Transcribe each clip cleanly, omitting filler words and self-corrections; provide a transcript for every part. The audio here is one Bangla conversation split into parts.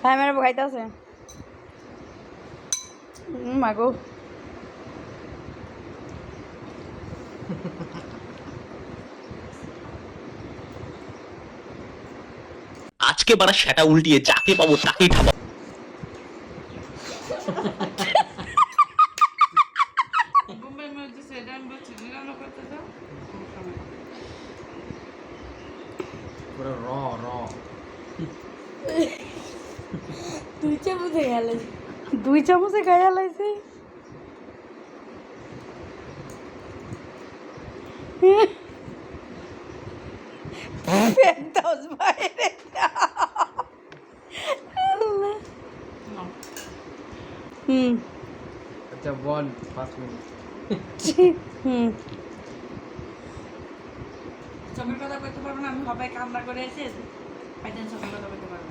হ্যাঁ মেরে খাইতে আছে মাগো আজকে বারা সেটা উল্টিয়ে যাকে পাবো তাকেই খাবো। দুই চামচে খাইয়া লাইছে আচ্ছা বল 5 মিনিট ছবির কথা কইতে পারবো না, আমি সবাই কামড়া করে এসে পাইতেন ছবির কথা কইতে পারবো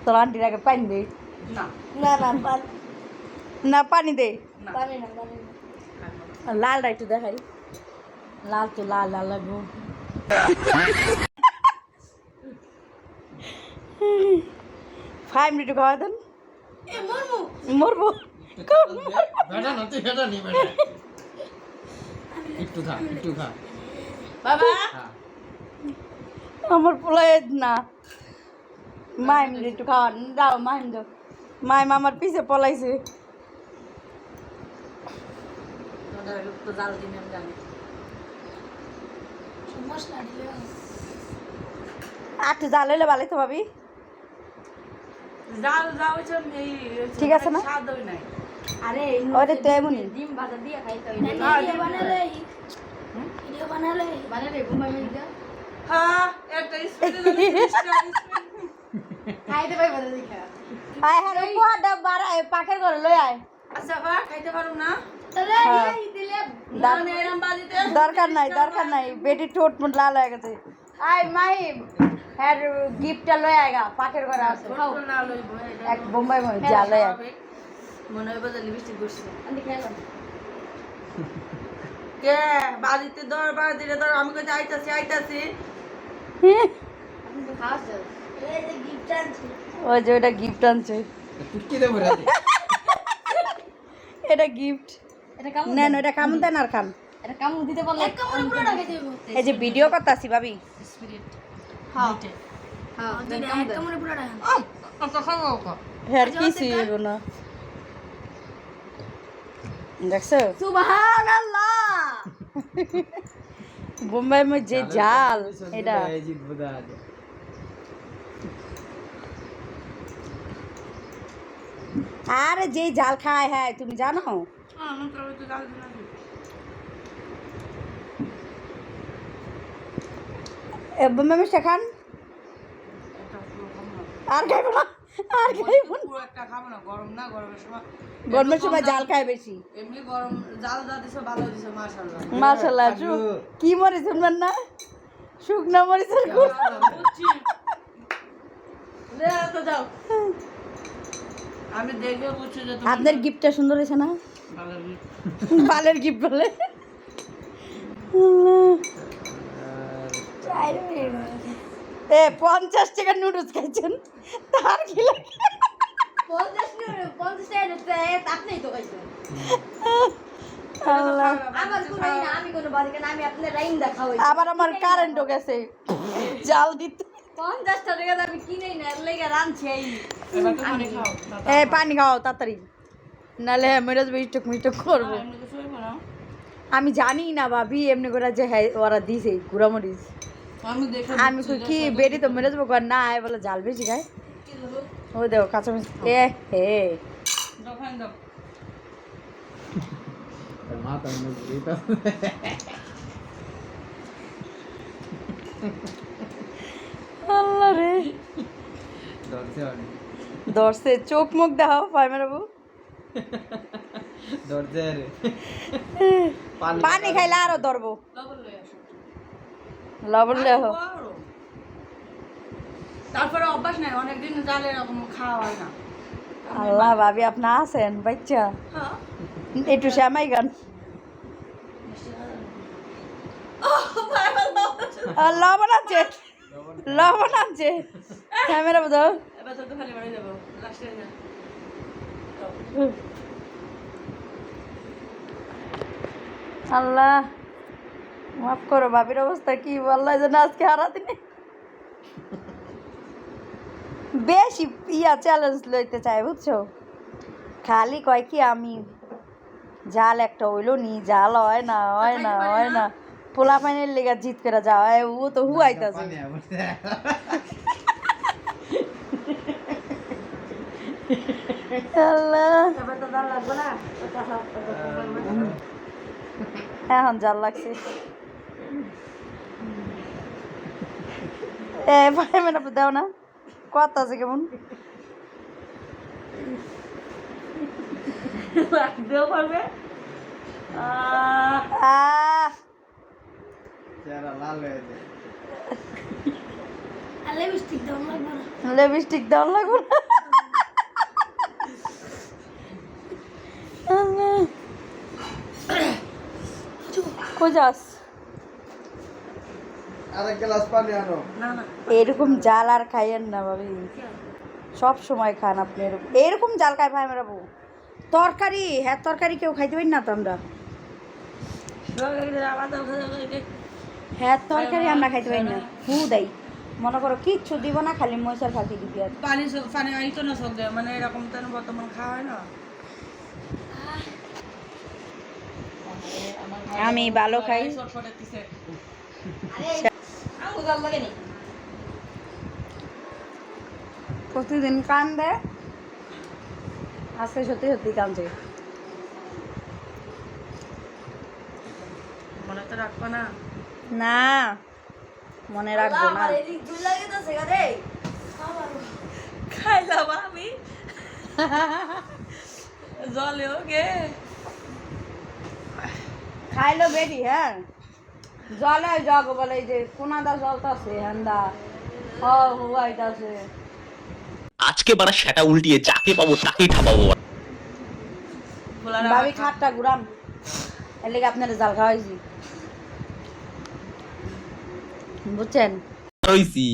তোর আন্টির আগে পানি দে না। না পানি দে না। লালটা একটু দেখাই লাল তো লাল লাল লাগবো 5 মিনিট খাওয়া দেন মরবো বেটা না তুই বেটা নি বেটা একটু খা বাবা আমার পোলায় না মাইম একটু খাওয়ান দাও মাইম দাও মাইম আমার পিছে পলাইছে তো জাল দিন আমি জানি একটু জাল হইলে ভালো তো ভাবি জাল যাও এই ঠিক আছে না? স্বাদ হই নাই। আরে ওরে তো এমনই ডিম ভাজা দিয়ে খাইতে হই বানালে ঘুমাই মেয়ে হ্যাঁ একটা স্পিড খাইতে পাইবা দেখা আয় হ্যাঁ উপহারটা বাড়ায় পাকের ঘরে লই আয় আচ্ছা বা খাইতে পারো না তাহলে হ্যাঁ। এই দিলে মানে এরম বাজিতে দরকার নাই বেটি ঠোঁট মুট লাল হয়ে গেছে আয় মাহিম হ্যাঁ গিফটটা লই আয়গা পাকের ঘরে আছে খাও না লইব এক বোম্বাই মই যা লই আয় মনে হয় বাজার লিপস্টিক করছে আমি খাইলাম কে বাজিতে দর বাজিতে দর আমি কই আইতাছি আপনি তো খাওয়াছ এই যে গিফট আনছি ওই যে ওটা গিফট আনছে তুই কি দেব রে এটা গিফট এটা কেমন নেন ওটা কামন দেন আর খান এটা কেমন দিতে পারলে এক কামড়ে পুরো ঢাকাই দেব এই যে ভিডিও করতেছি ভাবি স্পিরিট হ্যাঁ দিতে হ্যাঁ এক কামড়ে পুরো ঢাকাই আচ্ছা খাবো কা হ্যাঁ কি ছিল না দেখছো সুবহানাল্লাহ বোম্বাই মে যে জাল এটা এই জিত বুদা আরে যে জাল খায় হ্যাঁ তুমি জানো আমি তো জাল দিলাম বোম্বাই মিষ্টি খান এটা পুরো খাবো না আর খাইব না পুরো একটা খাবো না, গরম না, গরমের সময় গরমের সময় জাল খায় বেশি এমনি গরম জাল যা দিছো ভালো দিছো মাশাআল্লাহ মাশাআল্লাহ কি মরিচ শুনবেন না শুকনা মরিচের গুড় বুঝছি লে তো যাও আমি দেখে বুঝছি যে তুমি আপনার গিফটটা সুন্দর হয়েছে না ভালো বালের গিফট বলে এ 50 টাকা নুডলস খাইছেন তার কি লাগে 50 টাকা আপনিই তো খাইছেন আল্লাহ আমার কোনো না আমি কোনো বাড়ি কেন আমি আপনার লাইন দেখাও আবার আমার কারেন্টও গেছে জাল দিতে 50 টাকা আমি কিনেই না এর লাগা রাঁধছি এই এবার তো পানি খাও এ পানি খাও তাড়াতাড়ি নালে মেরাজ মিস্টেক করবো এমনি কিছু হইব না আমি জানি না ভাবি এমনি করে যে হ্যাঁ ওরা দিছে গুড়ামরিচ আমি দেখে আমি কই কি বেরি তো মেরাজ বকর না আয় বলে জাল বেশি খায় ও দেখো কাঁচা মরিচ এ হে দোকান দাও মাথা মুড়ি তো আল্লাহ রে দর্শে চোখ মুখ দেখাও পাইমারাবু দরজে রে পানি খাইলে আরো ধরবো লবণ লই আসো লবণ লেহ তারপরে অভ্যাস নাই, অনেকদিন জালে এরকম খাওয়া হয় না। আল্লাহ ভাবি আপনি আছেন বাচ্চা হ্যাঁ একটু শ্যামাই গান লবণ আছে লবণ আনছে ক্যামেরা বোঝাও এবার তো খালি বাড়ি যাবো লাস্টে যা আল্লাহ মাফ করো ভাবির অবস্থা কি বললাই যেন আজকে হারাদিনে বেশি চ্যালেঞ্জ লইতে চাই বুঝছো খালি কয় কি আমি জাল একটা হইলো নি জাল হয় না পোলা পাইনের লেগে জিত করে যাওয়া ও তো হুয়াইতাছে পানি আবার আল্লাহ এবার তো দাম লাগবে না এখন জাল লাগছে এ ভাই মেনা দাও না কত আছে কেমন লাগতেও পারবে চেহারা লাল হয়ে যায় আর লিপস্টিক দাম লাগবে না লিপস্টিক দাও লাগবে না আল্লাহ। কই যাস আরেক গ্লাস পানি আনো না না এরকম জাল আর খাইয়েন না ভাবি সব সময় খান আপনি এরকম জাল খাই ভাই মেরাবো তরকারি হ্যাঁ তরকারি কেউ খাইতে পারি না তো আমরা আলাদা হ্যাঁ তরকারি আমরা খাইতে পারি না হু দেই মনে করো কিচ্ছু দিব না খালি মশার ফাঁকি দিবি আর পানি পানি আইতো না সব দেয় মানে এরকম তো বর্তমান খাওয়া হয় না আমি ভালো খাই প্রতিদিন কান্দে আজকে সত্যি সত্যি কান্দে মনে তো রাখবো না না মনে রাখবো না আমার এদিক দুই লাগে তো সেগা রে খাইলাম আমি জলেও গে খাইলো বেরি হ্যাঁ জলে জগ বলে এই যে কোনাদা জলতাছে হ্যান্দা হুয়াইতাছে আজকে বারা সেটা উল্টিয়ে যাকে পাবো তাকেই ঠাপাবো ভাবি খাটটা ঘুরান এর লেগে আপনারা জাল খাওয়াইছি বুঝছেন হইছি